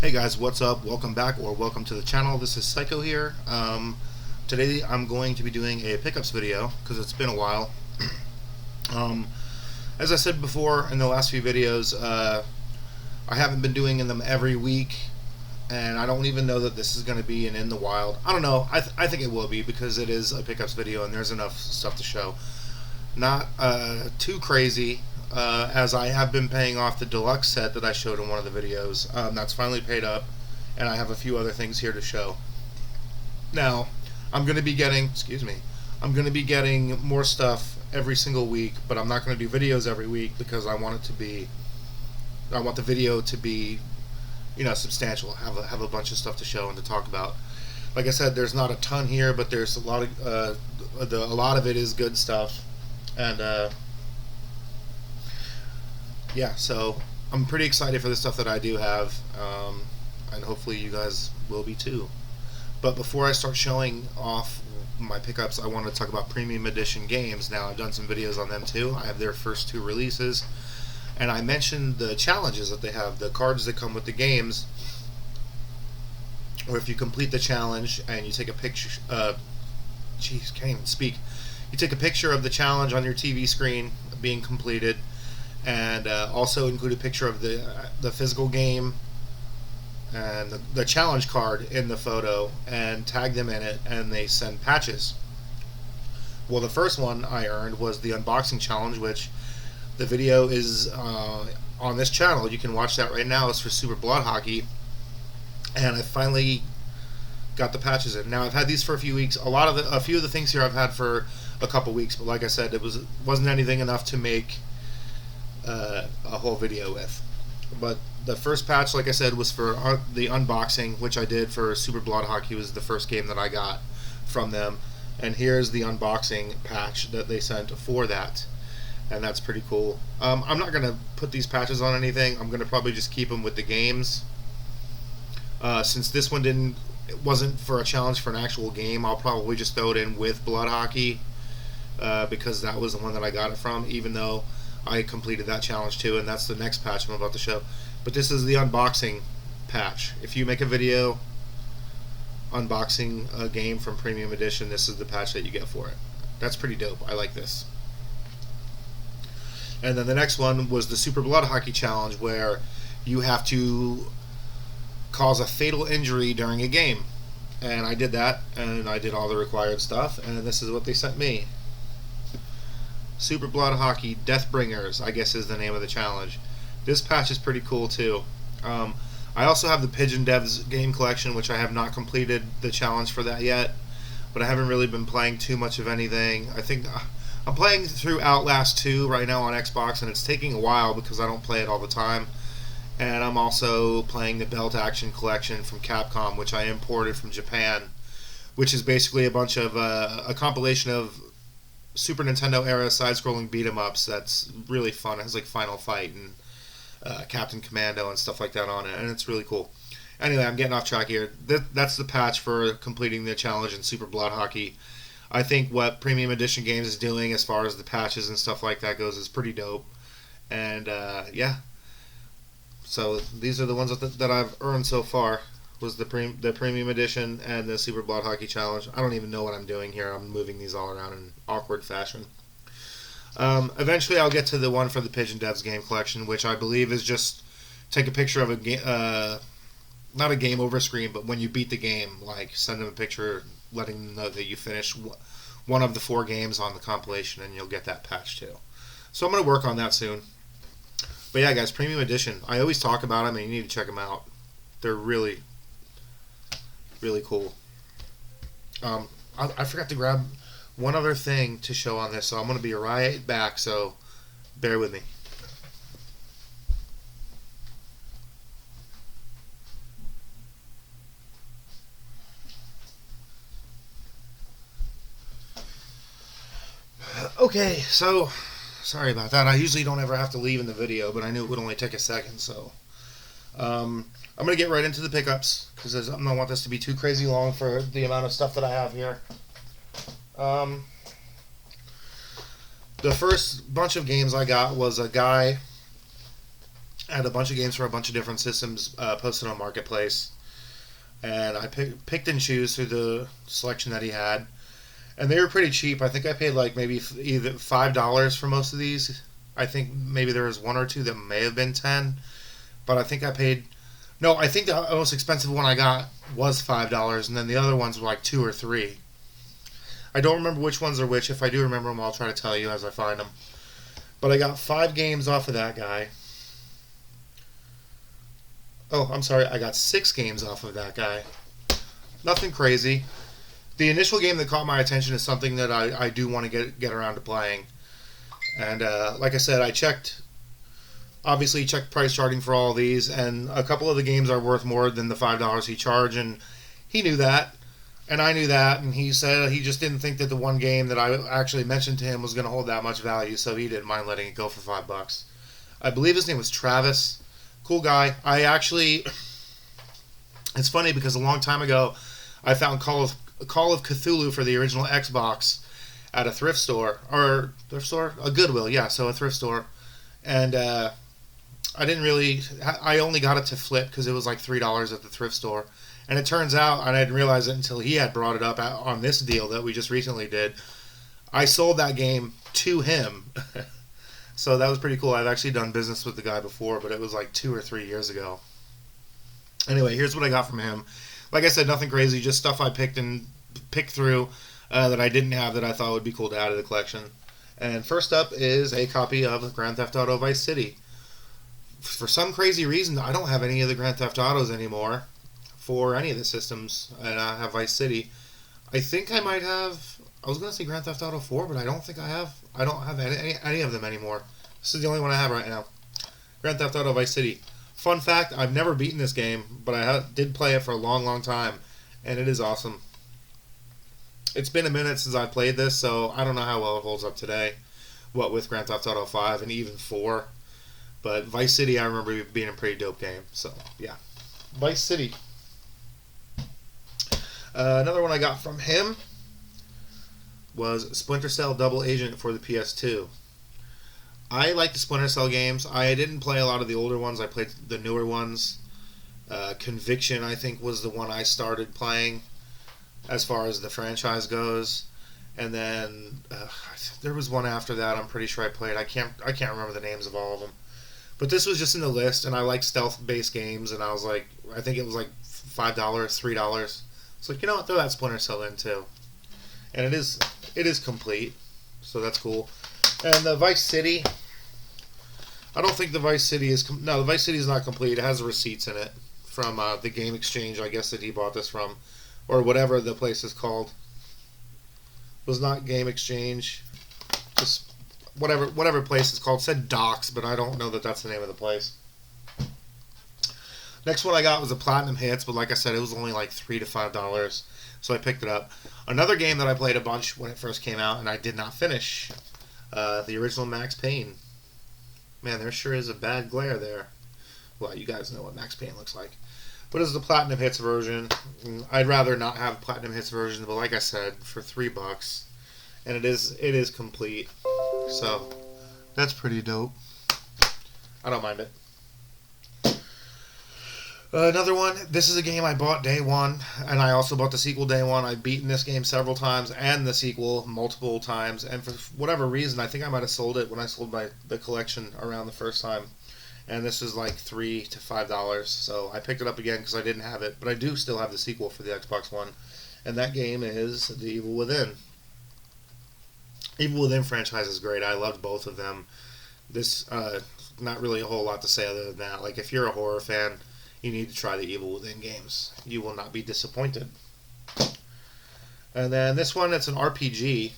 Hey guys, what's up? Welcome back or welcome to the channel. This is Psycho here. Today I'm going to be doing a pickups video because it's been a while. Um, as I said before in the last few videos, I haven't been doing them every week, and I don't even know that this is going to be an in the wild. I don't know. I think it will be because it is a pickups video and there's enough stuff to show. Not too crazy. As I have been paying off the deluxe set that I showed in one of the videos. That's finally paid up, and I have a few other things here to show. Now, I'm going to be getting, I'm going to be getting more stuff every single week, but I'm not going to do videos every week because I want the video to be, substantial. Have a bunch of stuff to show and to talk about. Like I said, there's not a ton here, but there's a lot of it is good stuff, and yeah, so I'm pretty excited for the stuff that I do have, and hopefully you guys will be too. But before I start showing off my pickups, I want to talk about Premium Edition games. Now, I've done some videos on them too. I have their first two releases, and I mentioned the challenges that they have, the cards that come with the games, where if you complete the challenge and you take a picture, can't even speak. You take a picture of the challenge on your TV screen being completed, and also include a picture of the physical game and the challenge card in the photo and tag them in it, and they send patches. Well, the first one I earned was the unboxing challenge, which the video is on this channel. You can watch that right now. It's for Super Blood Hockey, and I finally got the patches in. Now, I've had these for a few weeks. A few of the things here I've had for a couple weeks, but like I said, it wasn't anything enough to make a whole video with. But the first patch, like I said, was for the unboxing, which I did for Super Blood Hockey. Was the first game that I got from them, and here's the unboxing patch that they sent for that, and that's pretty cool. I'm not gonna put these patches on anything. I'm gonna probably just keep them with the games. Since this one wasn't for a challenge for an actual game, I'll probably just throw it in with Blood Hockey, because that was the one that I got it from, even though I completed that challenge too, and that's the next patch I'm about to show. But this is the unboxing patch. If you make a video unboxing a game from Premium Edition, this is the patch that you get for it. That's pretty dope. I like this. And then the next one was the Super Blood Hockey Challenge, where you have to cause a fatal injury during a game. And I did that, and I did all the required stuff, and this is what they sent me. Super Blood Hockey Deathbringers, I guess is the name of the challenge. This patch is pretty cool too. I also have the Pigeon Devs game collection, which I have not completed the challenge for that yet, but I haven't really been playing too much of anything. I think I'm playing through Outlast 2 right now on Xbox, and it's taking a while because I don't play it all the time. And I'm also playing the Belt Action collection from Capcom, which I imported from Japan, which is basically a bunch of a compilation of Super Nintendo era side-scrolling beat-em-ups that's really fun. It has like Final Fight and Captain Commando and stuff like that on it, and it's really cool. Anyway, I'm getting off track here. That's the patch for completing the challenge in Super Blood Hockey. I think what Premium Edition Games is doing as far as the patches and stuff like that goes is pretty dope. And yeah, so these are the ones that I've earned so far. Was the Premium Edition and the Super Blood Hockey Challenge. I don't even know what I'm doing here. I'm moving these all around in awkward fashion. Eventually I'll get to the one for the Pigeon Devs game collection, which I believe is just take a picture of a game, not a game over screen, but when you beat the game, like send them a picture letting them know that you finished one of the 4 games on the compilation, and you'll get that patch too. So I'm going to work on that soon. But yeah, guys, Premium Edition. I always talk about them, and you need to check them out. They're really cool. I forgot to grab one other thing to show on this, so I'm going to be right back, so bear with me. Okay, so sorry about that. I usually don't ever have to leave in the video, but I knew it would only take a second, so I'm going to get right into the pickups because I don't want this to be too crazy long for the amount of stuff that I have here. The first bunch of games I got was a guy I had a bunch of games for a bunch of different systems posted on Marketplace, and I picked and choose through the selection that he had, and they were pretty cheap. I think I paid like maybe either $5 for most of these. I think maybe there was one or two that may have been 10, but I think I paid. No, I think the most expensive one I got was $5, and then the other ones were like 2 or 3. I don't remember which ones are which. If I do remember them, I'll try to tell you as I find them. But I got 5 games off of that guy. Oh, I'm sorry. I got 6 games off of that guy. Nothing crazy. The initial game that caught my attention is something that I do want to get around to playing. And like I said, I checked price charting for all of these, and a couple of the games are worth more than the $5 he charged, and he knew that, and I knew that, and he said he just didn't think that the one game that I actually mentioned to him was going to hold that much value, so he didn't mind letting it go for $5. I believe his name was Travis. Cool guy. It's funny because a long time ago, I found Call of Cthulhu for the original Xbox at a thrift store, a Goodwill, yeah, so a thrift store, and I only got it to flip because it was like $3 at the thrift store, and it turns out, and I didn't realize it until he had brought it up on this deal that we just recently did, I sold that game to him. So that was pretty cool. I've actually done business with the guy before, but it was like 2 or 3 years ago. Anyway, here's what I got from him. Like I said, nothing crazy, just stuff I picked through that I didn't have that I thought would be cool to add to the collection. And first up is a copy of Grand Theft Auto Vice City. For some crazy reason, I don't have any of the Grand Theft Autos anymore for any of the systems, and I have Vice City. I think I might have. I was going to say Grand Theft Auto 4, but I don't think I have. I don't have any of them anymore. This is the only one I have right now. Grand Theft Auto Vice City. Fun fact, I've never beaten this game, but I did play it for a long, long time, and it is awesome. It's been a minute since I played this, so I don't know how well it holds up today, what with Grand Theft Auto 5 and even 4. But Vice City, I remember being a pretty dope game, so yeah. Vice City. Another one I got from him was Splinter Cell Double Agent for the PS2. I like the Splinter Cell games. I didn't play a lot of the older ones. I played the newer ones. Conviction, I think, was the one I started playing as far as the franchise goes. And then there was one after that I'm pretty sure I played. I can't remember the names of all of them. But this was just in the list, and I like stealth-based games, and I was like, I think it was like $5, $3. It's like, you know what, throw that Splinter Cell in too. And it is complete, so that's cool. And the Vice City, I don't think the Vice City is... the Vice City is not complete. It has receipts in it from the Game Exchange, I guess, that he bought this from. Or whatever the place is called. It was not Game Exchange. Just whatever place it's called. It said Docks, but I don't know that that's the name of the place. Next one I got was a Platinum Hits, but like I said, it was only like $3 to $5, so I picked it up. Another game that I played a bunch when it first came out, and I did not finish. The original Max Payne. Man, there sure is a bad glare there. Well, you guys know what Max Payne looks like. But it's the Platinum Hits version. I'd rather not have Platinum Hits version, but like I said, for $3, and it is complete. So that's pretty dope. I don't mind it. Another one, this is a game I bought day one, and I also bought the sequel day one. I've beaten this game several times, and the sequel multiple times, and for whatever reason, I think I might have sold it when I sold the collection around the first time, and this is like $3 to $5, so I picked it up again because I didn't have it, but I do still have the sequel for the Xbox One, and that game is The Evil Within. Evil Within franchise is great. I loved both of them. This, not really a whole lot to say other than that. Like, if you're a horror fan, you need to try the Evil Within games. You will not be disappointed. And then this one, it's an RPG.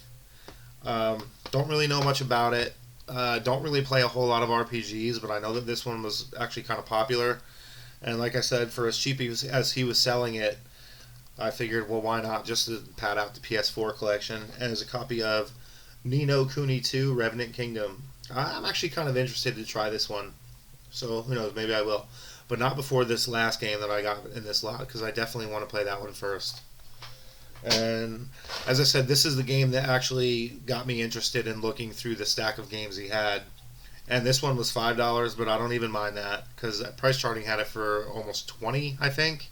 Don't really know much about it. Don't really play a whole lot of RPGs, but I know that this one was actually kind of popular. And like I said, for as cheap as he was selling it, I figured, well, why not just to pad out the PS4 collection. And as a copy of Ni no Kuni 2 Revenant Kingdom. I'm actually kind of interested to try this one. So, who knows, maybe I will. But not before this last game that I got in this lot, because I definitely want to play that one first. And as I said, this is the game that actually got me interested in looking through the stack of games he had. and this one was $5, but I don't even mind that because Price Charting had it for almost 20, I think.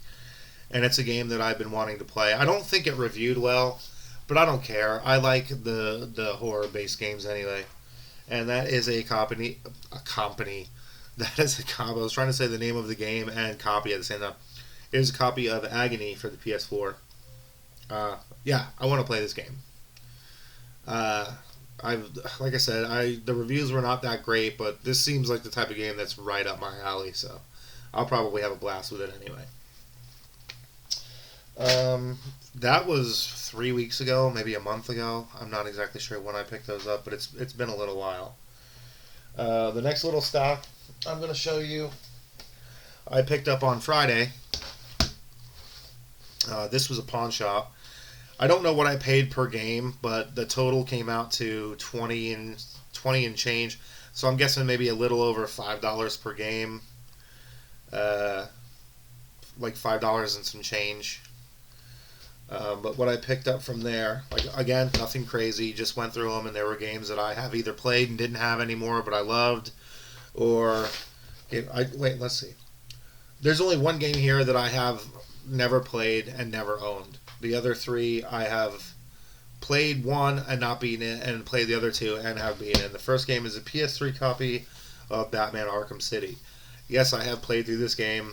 And it's a game that I've been wanting to play. I don't think it reviewed well, but I don't care. I like the horror-based games anyway. And that is a company. That is a copy. I was trying to say the name of the game and copy at the same time. It is a copy of Agony for the PS4. Yeah, I want to play this game. Like I said, the reviews were not that great, but this seems like the type of game that's right up my alley. So I'll probably have a blast with it anyway. That was 3 weeks ago, maybe a month ago. I'm not exactly sure when I picked those up, but it's been a little while. The next little stock I'm going to show you, I picked up on Friday. This was a pawn shop. I don't know what I paid per game, but the total came out to 20 and change. So I'm guessing maybe a little over $5 per game. Like $5 and some change. But what I picked up from there, like again, nothing crazy. Just went through them, and there were games that I have either played and didn't have anymore, but I loved, or let's see. There's only one game here that I have never played and never owned. The other three I have played one and not beaten it, and played the other two and have beaten it. And the first game is a PS3 copy of Batman Arkham City. Yes, I have played through this game.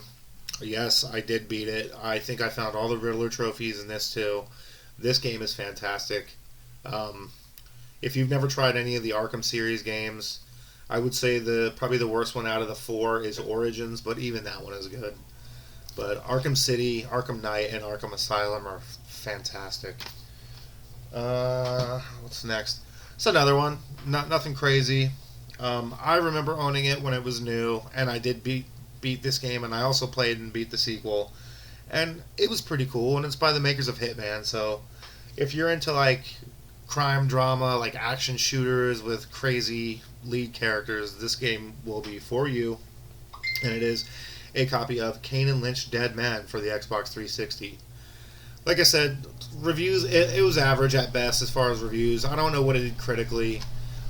Yes, I did beat it. I think I found all the Riddler trophies in this too. This game is fantastic. If you've never tried any of the Arkham series games, I would say probably the worst one out of the four is Origins, but even that one is good. But Arkham City, Arkham Knight, and Arkham Asylum are fantastic. What's next? It's another one. Nothing crazy. I remember owning it when it was new, and I did beat this game, and I also played and beat the sequel, and it was pretty cool. And it's by the makers of Hitman, so if you're into like crime drama, like action shooters with crazy lead characters, this game will be for you. And it is a copy of Kane and Lynch Dead Man for the Xbox 360. Like I said, reviews, it was average at best as far as reviews. I don't know what it did critically,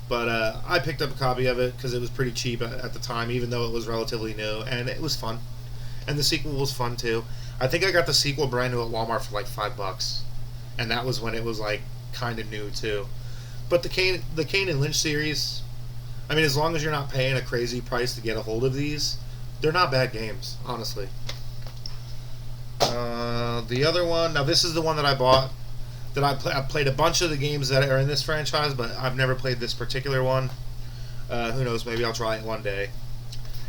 but I picked up a copy of it because it was pretty cheap at the time, even though it was relatively new, and it was fun. And the sequel was fun too. I think I got the sequel brand new at Walmart for like $5, and that was when it was like kind of new too. But the Kane and Lynch series, I mean, as long as you're not paying a crazy price to get a hold of these, they're not bad games, honestly. The other one, now this is the one that I bought. I played a bunch of the games that are in this franchise, but I've never played this particular one. Who knows, maybe I'll try it one day.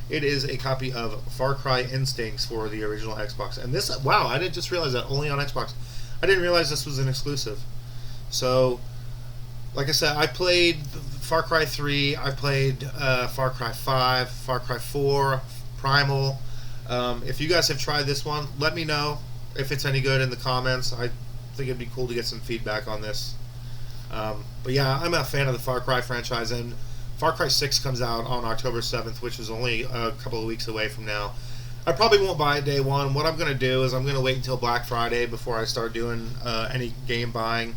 It is a copy of Far Cry Instincts for the original Xbox. And this, wow, I didn't just realize that, only on Xbox. I didn't realize this was an exclusive. So, like I said, I played Far Cry 3, I played Far Cry 5, Far Cry 4, Primal. If you guys have tried this one, let me know if it's any good in the comments. I think it'd be cool to get some feedback on this. But yeah, I'm a fan of the Far Cry franchise, and Far Cry 6 comes out on October 7th, which is only a couple of weeks away from now. I probably won't buy it day one. What I'm going to do is I'm going to wait until Black Friday before I start doing any game buying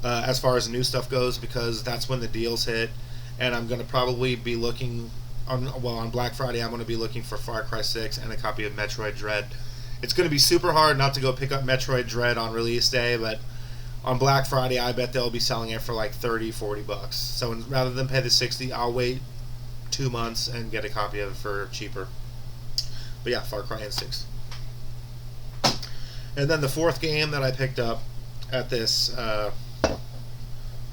as far as new stuff goes, because that's when the deals hit, and I'm going to probably be looking on Black Friday. I'm going to be looking for Far Cry 6 and a copy of Metroid Dread. It's going to be super hard not to go pick up Metroid Dread on release day, but on Black Friday, I bet they'll be selling it for like $30-$40. So rather than pay the $60, I'll wait 2 months and get a copy of it for cheaper. But yeah, Far Cry Instincts. And then the fourth game that I picked up at this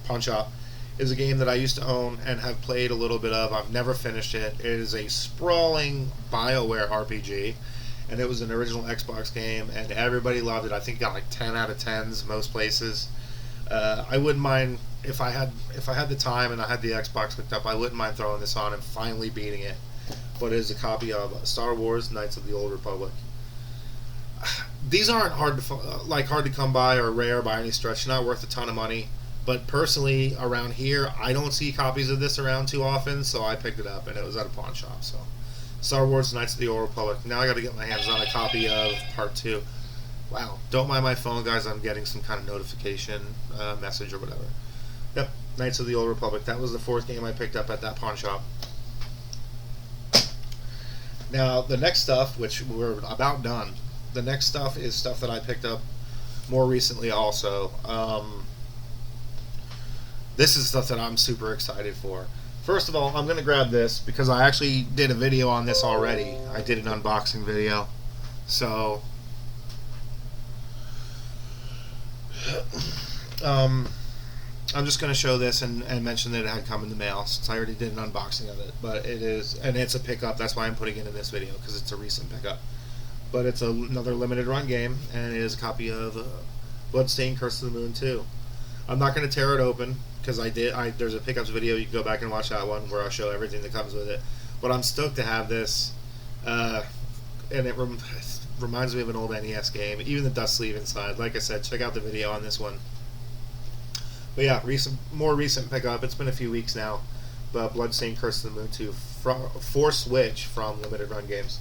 pawn shop is a game that I used to own and have played a little bit of. I've never finished it. It is a sprawling BioWare RPG, and it was an original Xbox game, and everybody loved it. I think it got like 10 out of 10s most places. I wouldn't mind if I had the time and I had the Xbox hooked up. I wouldn't mind throwing this on and finally beating it. But it is a copy of Star Wars: Knights of the Old Republic. These aren't hard to come by or rare by any stretch. Not worth a ton of money. But personally, around here, I don't see copies of this around too often, so I picked it up, and it was at a pawn shop. So, Star Wars: Knights of the Old Republic. Now I got to get my hands on a copy of Part 2. Wow, don't mind my phone, guys. I'm getting some kind of notification message or whatever. Yep, Knights of the Old Republic. That was the fourth game I picked up at that pawn shop. Now, the next stuff, which we're about done, the next stuff is stuff that I picked up more recently also. This is stuff that I'm super excited for. First of all, I'm going to grab this because I actually did a video on this already. I did an unboxing video. So, I'm just going to show this and mention that it had come in the mail since I already did an unboxing of it. But it is, and it's a pickup. That's why I'm putting it in this video, because it's a recent pickup. But it's another limited run game, and it is a copy of Bloodstained, Curse of the Moon 2. I'm not going to tear it open because there's a pickups video. You can go back and watch that one where I'll show everything that comes with it. But I'm stoked to have this, and it reminds me of an old NES game. Even the dust sleeve inside. Like I said, check out the video on this one. But yeah, more recent pickup. It's been a few weeks now. But Bloodstained, Curse of the Moon 2 for Switch from Limited Run Games.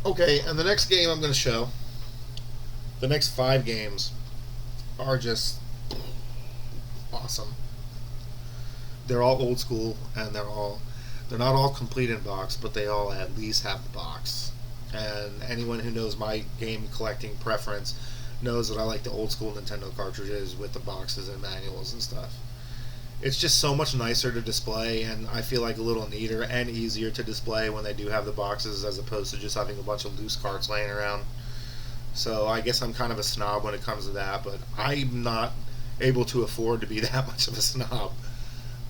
Okay, and the next game I'm going to show, the next 5 games, are just awesome. They're all old school, and they're not all complete in box, but they all at least have the box. And anyone who knows my game collecting preference knows that I like the old school Nintendo cartridges with the boxes and manuals and stuff. It's just so much nicer to display, and I feel like a little neater and easier to display when they do have the boxes as opposed to just having a bunch of loose carts laying around. So I guess I'm kind of a snob when it comes to that, but I'm not able to afford to be that much of a snob.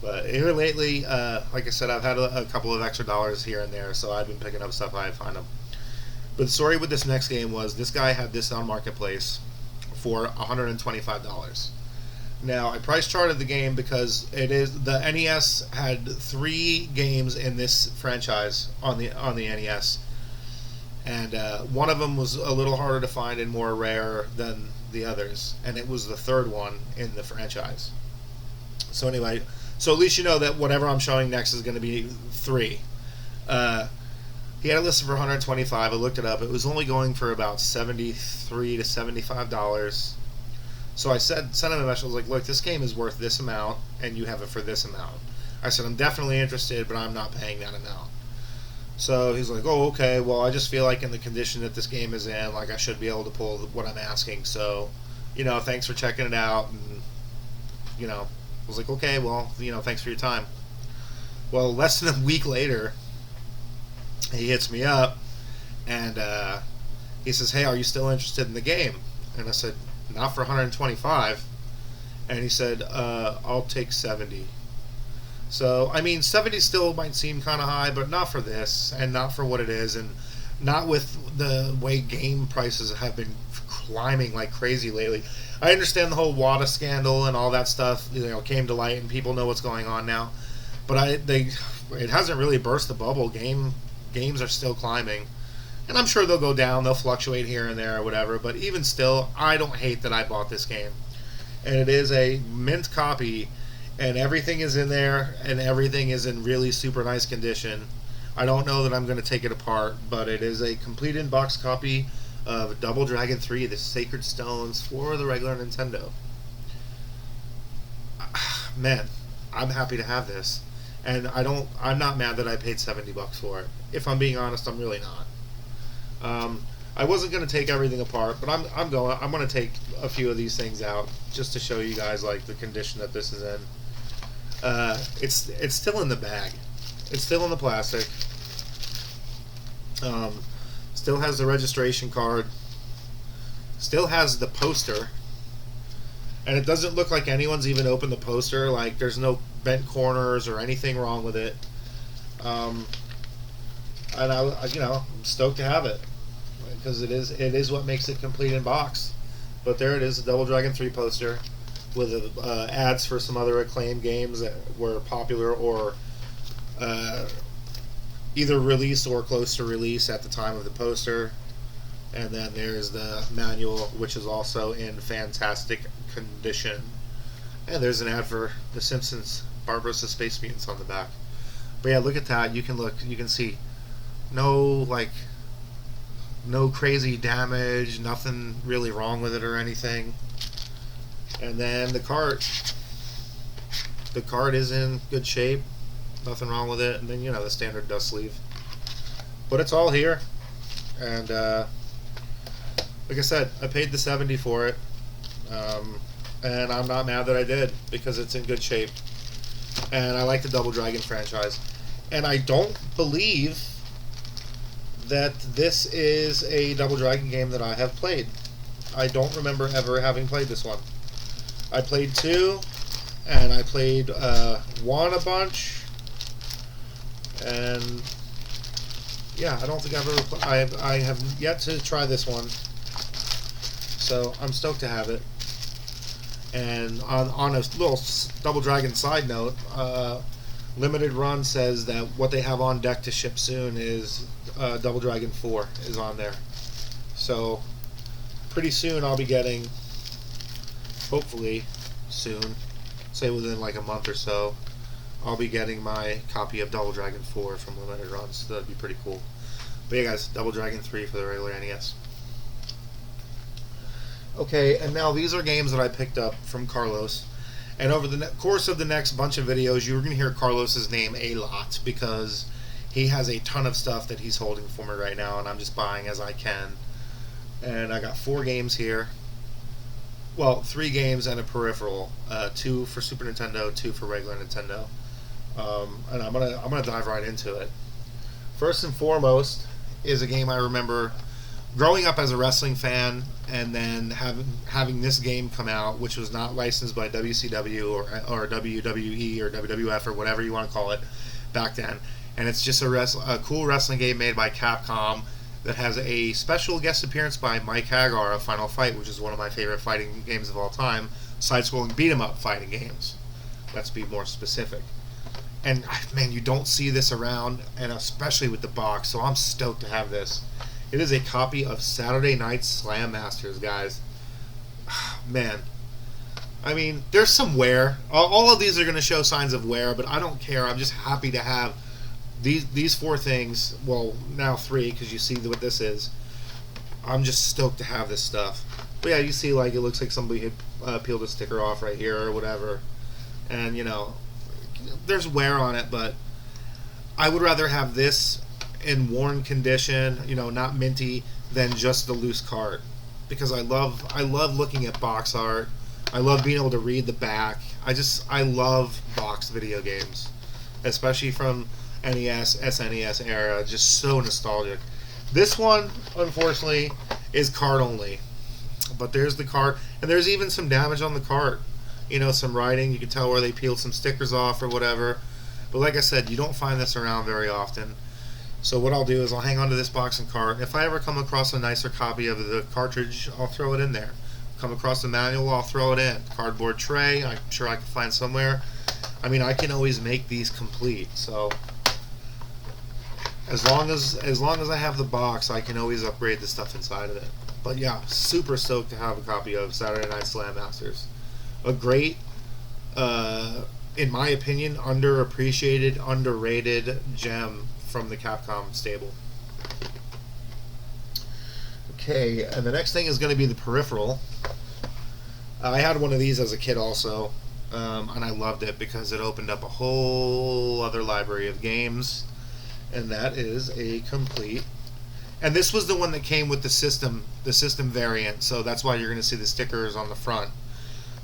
But here lately, like I said, I've had a couple of extra dollars here and there, so I've been picking up stuff I find them. But the story with this next game was this guy had this on Marketplace for $125. Now, I price charted the game because the NES had 3 games in this franchise on the NES, and one of them was a little harder to find and more rare than the others, and it was the 3rd one in the franchise. So anyway, so at least you know that whatever I'm showing next is going to be 3. He had it listed for $125. I looked it up. It was only going for about $73 to $75. So I sent him a message. I was like, look, this game is worth this amount, and you have it for this amount. I said, I'm definitely interested, but I'm not paying that amount. So he's like, oh, okay, well, I just feel like in the condition that this game is in, like I should be able to pull what I'm asking. So, thanks for checking it out. And, I was like, okay, well, thanks for your time. Well, less than a week later, he hits me up, and he says, hey, are you still interested in the game? And I said, not for $125. And he said, I'll take $70. So, I mean, $70 still might seem kind of high, but not for this, and not for what it is, and not with the way game prices have been climbing like crazy lately. I understand the whole WADA scandal and all that stuff, came to light, and people know what's going on now. But it hasn't really burst the bubble. Games are still climbing. And I'm sure they'll go down, they'll fluctuate here and there or whatever, but even still, I don't hate that I bought this game. And it is a mint copy, and everything is in there, and everything is in really super nice condition. I don't know that I'm going to take it apart, but it is a complete in-box copy of Double Dragon 3, The Sacred Stones, for the regular Nintendo. Man, I'm happy to have this. And I'm not mad that I paid $70 for it. If I'm being honest, I'm really not. I wasn't going to take everything apart, but I'm going to take a few of these things out just to show you guys like the condition that this is in. It's still in the bag. It's still in the plastic. Still has the registration card. Still has the poster. And it doesn't look like anyone's even opened the poster. Like, there's no bent corners or anything wrong with it. And I'm stoked to have it because it is what makes it complete in box. But there it is, a Double Dragon 3 poster with ads for some other acclaimed games that were popular or either released or close to release at the time of the poster. And then there's the manual, which is also in fantastic condition. And there's an ad for The Simpsons, Bart vs. Space Mutants on the back. But yeah, look at that. You can see no crazy damage, nothing really wrong with it or anything. And then the cart is in good shape, nothing wrong with it. And then the standard dust sleeve. But it's all here, and like I said, I paid the $70 for it, and I'm not mad that I did because it's in good shape, and I like the Double Dragon franchise, and I don't believe that this is a Double Dragon game that I have played. I don't remember ever having played this one. I played 2, and I played 1 a bunch, and yeah, I don't think I've ever. I have yet to try this one, so I'm stoked to have it. And on a little Double Dragon side note, Limited Run says that what they have on deck to ship soon is Double Dragon 4 is on there. So pretty soon I'll be getting, hopefully soon, say within like a month or so, I'll be getting my copy of Double Dragon 4 from Limited Run, so that'd be pretty cool. But yeah guys, Double Dragon 3 for the regular NES. Okay, and now these are games that I picked up from Carlos. And over the course of the next bunch of videos, you're going to hear Carlos's name a lot because he has a ton of stuff that he's holding for me right now, and I'm just buying as I can. And I got 4 games here. Well, 3 games and a peripheral. 2 for Super Nintendo, 2 for regular Nintendo. And I'm gonna dive right into it. First and foremost is a game I remember growing up as a wrestling fan, and then having this game come out, which was not licensed by WCW or WWE or WWF or whatever you want to call it back then. And it's just a cool wrestling game made by Capcom that has a special guest appearance by Mike Hagar of Final Fight, which is one of my favorite fighting games of all time, side-scrolling beat-em-up fighting games. Let's be more specific. And man, you don't see this around, and especially with the box, so I'm stoked to have this. It is a copy of Saturday Night Slam Masters, guys. Man, I mean, there's some wear. All of these are going to show signs of wear, but I don't care. I'm just happy to have these 4 things. Well, now 3, because you see what this is. I'm just stoked to have this stuff. But yeah, you see, like, it looks like somebody had peeled a sticker off right here or whatever. And, you know, there's wear on it, but I would rather have this in worn condition, you know, not minty, than just the loose card, because I love looking at box art. I love being able to read the back. I love box video games, especially from NES, SNES era. Just so nostalgic. This one, unfortunately, is card only, but there's the card, and there's even some damage on the card. You know, some writing. You can tell where they peeled some stickers off or whatever. But like I said, you don't find this around very often. So what I'll do is I'll hang on to this box and card. If I ever come across a nicer copy of the cartridge, I'll throw it in there. Come across the manual, I'll throw it in. Cardboard tray, I'm sure I can find somewhere. I mean, I can always make these complete. So as long as I have the box, I can always upgrade the stuff inside of it. But yeah, super stoked to have a copy of Saturday Night Slam Masters. A great, in my opinion, underappreciated, underrated gem from the Capcom stable. Okay, and the next thing is going to be the Peripheral. I had one of these as a kid also, and I loved it because it opened up a whole other library of games, and that is a complete. And this was the one that came with the system variant, so that's why you're going to see the stickers on the front.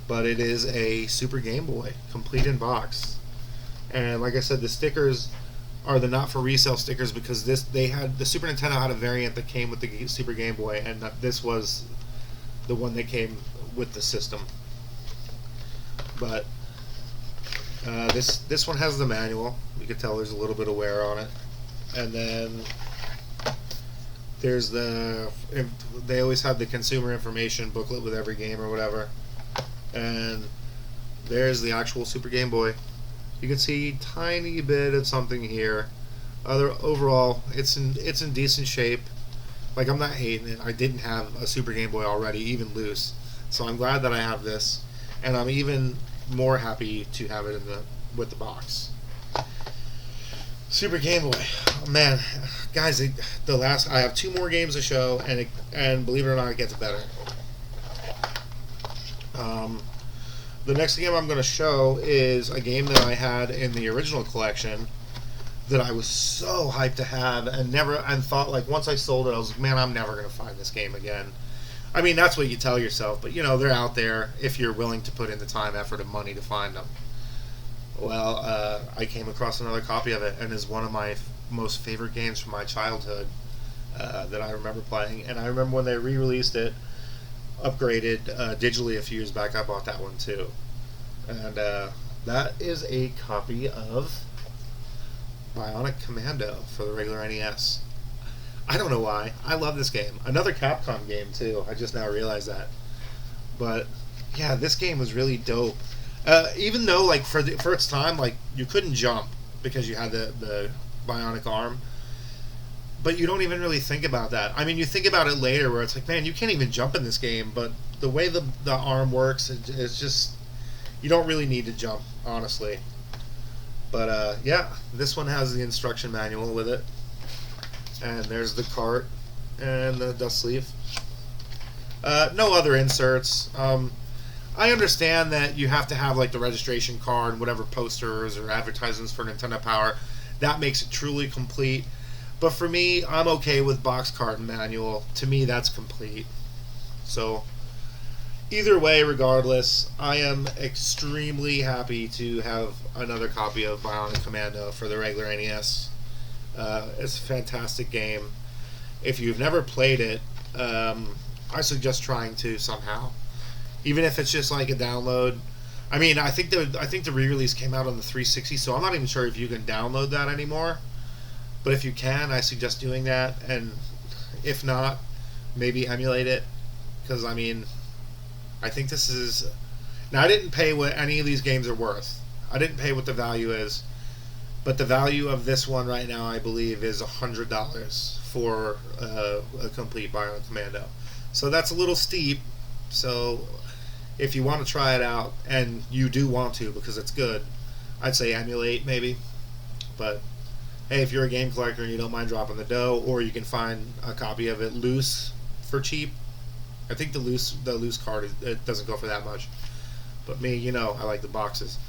But it is a Super Game Boy, complete in box. And like I said, the stickers are the not for resale stickers, because the Super Nintendo had a variant that came with the Super Game Boy, and this was the one that came with the system. But this one has the manual. You can tell there's a little bit of wear on it, and then there's they always have the consumer information booklet with every game or whatever, and there's the actual Super Game Boy. You can see tiny bit of something here. Overall, it's in decent shape. Like, I'm not hating it. I didn't have a Super Game Boy already, even loose, so I'm glad that I have this, and I'm even more happy to have it with the box. Super Game Boy, oh, man, guys. I have 2 more games to show, and believe it or not, it gets better. The next game I'm going to show is a game that I had in the original collection that I was so hyped to have, and thought, like, once I sold it, I was like, man, I'm never going to find this game again. I mean, that's what you tell yourself, but, they're out there if you're willing to put in the time, effort, and money to find them. Well, I came across another copy of it, and it's one of my most favorite games from my childhood that I remember playing. And I remember when they re-released it, upgraded digitally a few years back, I bought that one too. And that is a copy of Bionic Commando for the regular NES. I don't know why. I love this game. Another Capcom game too. I just now realized that. But yeah, this game was really dope. Even though, like, for its time, like, you couldn't jump because you had the bionic arm, but you don't even really think about that. I mean, you think about it later, where it's like, man, you can't even jump in this game. But the way the arm works, it's just, you don't really need to jump, honestly. But yeah, this one has the instruction manual with it, and there's the cart and the dust sleeve. No other inserts. I understand that you have to have, like, the registration card, whatever posters or advertisements for Nintendo Power. That makes it truly complete. But for me, I'm okay with box, cart, and manual. To me, that's complete. So, either way, regardless, I am extremely happy to have another copy of Bionic Commando for the regular NES. It's a fantastic game. If you've never played it, I suggest trying to somehow. Even if it's just like a download. I mean, I think the re-release came out on the 360, so I'm not even sure if you can download that anymore. But if you can, I suggest doing that. And if not, maybe emulate it. Because, I mean, I think this is... Now, I didn't pay what any of these games are worth. I didn't pay what the value is. But the value of this one right now, I believe, is $100 for a complete Bionic Commando. So that's a little steep. So if you want to try it out, and you do want to because it's good, I'd say emulate maybe. But hey, if you're a game collector and you don't mind dropping the dough, or you can find a copy of it loose for cheap. I think the loose card, it doesn't go for that much. But me, I like the boxes.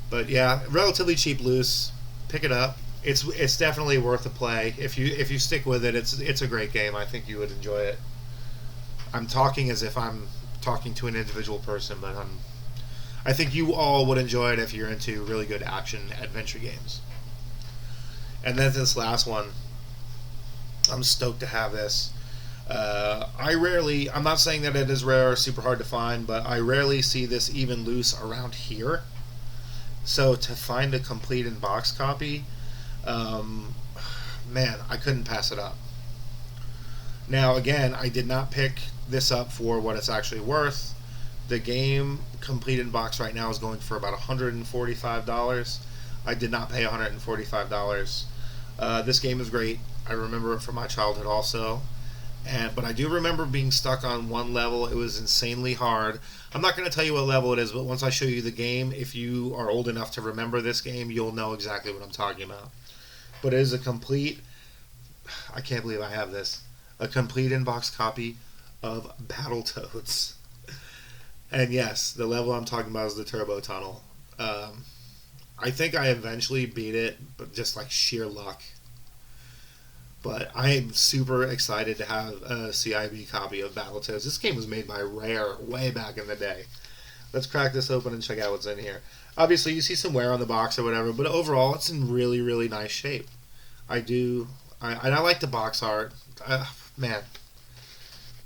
But yeah, relatively cheap loose. Pick it up. It's definitely worth a play. If you stick with it, it's a great game. I think you would enjoy it. I'm talking as if I'm talking to an individual person, but I think you all would enjoy it if you're into really good action adventure games. And then this last one, I'm stoked to have this. I'm not saying that it is rare or super hard to find, but I rarely see this even loose around here. So to find a complete in-box copy, man, I couldn't pass it up. Now, again, I did not pick this up for what it's actually worth. The game complete in box right now is going for about $145. I did not pay $145. This game is great. I remember it from my childhood also. But I do remember being stuck on one level. It was insanely hard. I'm not going to tell you what level it is, but once I show you the game, if you are old enough to remember this game, you'll know exactly what I'm talking about. But it is a complete... I can't believe I have this. A complete in-box copy of Battletoads. And yes, the level I'm talking about is the Turbo Tunnel. I think I eventually beat it, but just like sheer luck. But I am super excited to have a CIB copy of Battletoads. This game was made by Rare way back in the day. Let's crack this open and check out what's in here. Obviously, you see some wear on the box or whatever, but overall, it's in really, really nice shape. I like the box art. Man.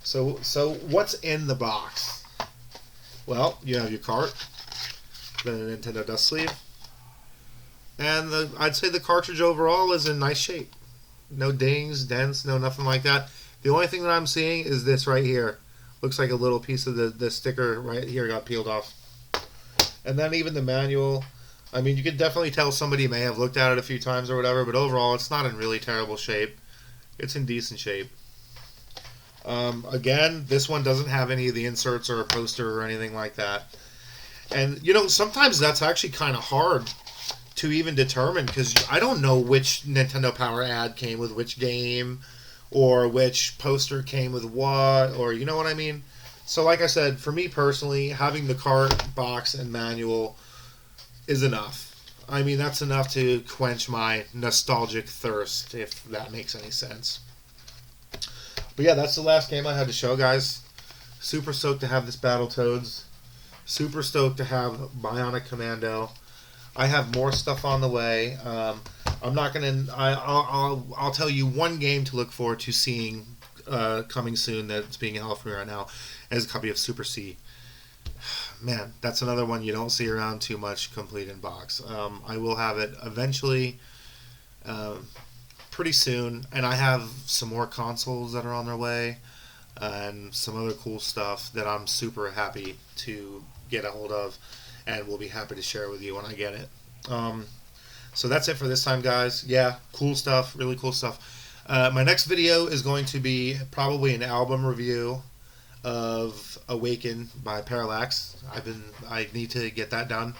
So what's in the box? Well, you have your cart, the Nintendo dust sleeve, and I'd say the cartridge overall is in nice shape. No dings, dents, no nothing like that. The only thing that I'm seeing is this right here. Looks like a little piece of the sticker right here got peeled off. And then even the manual, I mean, you could definitely tell somebody may have looked at it a few times or whatever, but overall it's not in really terrible shape. It's in decent shape. Again, this one doesn't have any of the inserts or a poster or anything like that. And, sometimes that's actually kind of hard to even determine, because I don't know which Nintendo Power ad came with which game, or which poster came with what, or you know what I mean? So like I said, for me personally, having the cart, box, and manual is enough. I mean, that's enough to quench my nostalgic thirst, if that makes any sense. But yeah, that's the last game I had to show, guys. Super stoked to have this Battletoads. Super stoked to have Bionic Commando. I have more stuff on the way. I'm not gonna. I'll tell you one game to look forward to seeing coming soon that's being held for me right now, as a copy of Super C. Man, that's another one you don't see around too much complete in box. I will have it eventually, pretty soon, and I have some more consoles that are on their way, and some other cool stuff that I'm super happy to get a hold of, and will be happy to share with you when I get it. So that's it for this time, guys. Yeah, cool stuff, really cool stuff. My next video is going to be probably an album review of Awaken by Parallax. I need to get that done.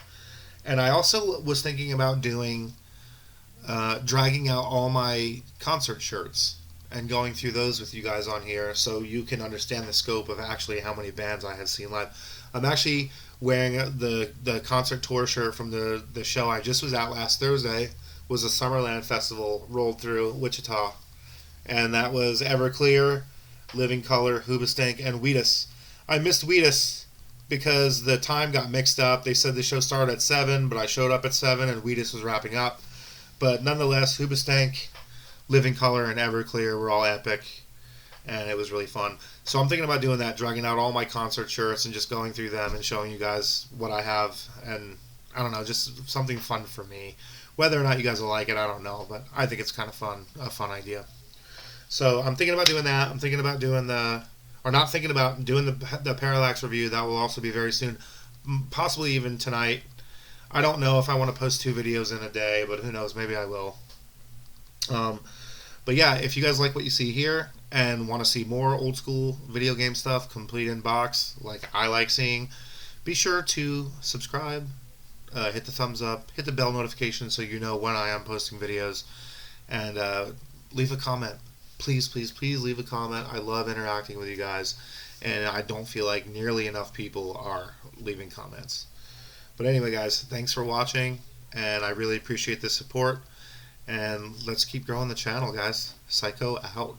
And I also was thinking about doing dragging out all my concert shirts and going through those with you guys on here, so you can understand the scope of actually how many bands I have seen live. I'm actually wearing the concert tour shirt from the show I just was at last Thursday. Was a Summerland Festival rolled through Wichita, and that was Everclear, Living Color, Hoobastank, and Wheatus. I missed Wheatus because the time got mixed up. They said the show started at 7, but I showed up at 7 and Wheatus was wrapping up. But nonetheless, Hoobastank, Living Color, and Everclear were all epic, and it was really fun. So I'm thinking about doing that, dragging out all my concert shirts and just going through them and showing you guys what I have. And I don't know, just something fun for me. Whether or not you guys will like it, I don't know, but I think it's kind of fun, a fun idea. So I'm thinking about doing that. I'm thinking about doing the Parallax review. That will also be very soon, possibly even tonight. I don't know if I want to post 2 videos in a day, but who knows? Maybe I will. But yeah, if you guys like what you see here and want to see more old school video game stuff, complete in box, like I like seeing, be sure to subscribe, hit the thumbs up, hit the bell notification so you know when I am posting videos, and leave a comment. Please, please, please leave a comment. I love interacting with you guys, and I don't feel like nearly enough people are leaving comments. But anyway, guys, thanks for watching, and I really appreciate the support, and let's keep growing the channel, guys. Psycho out.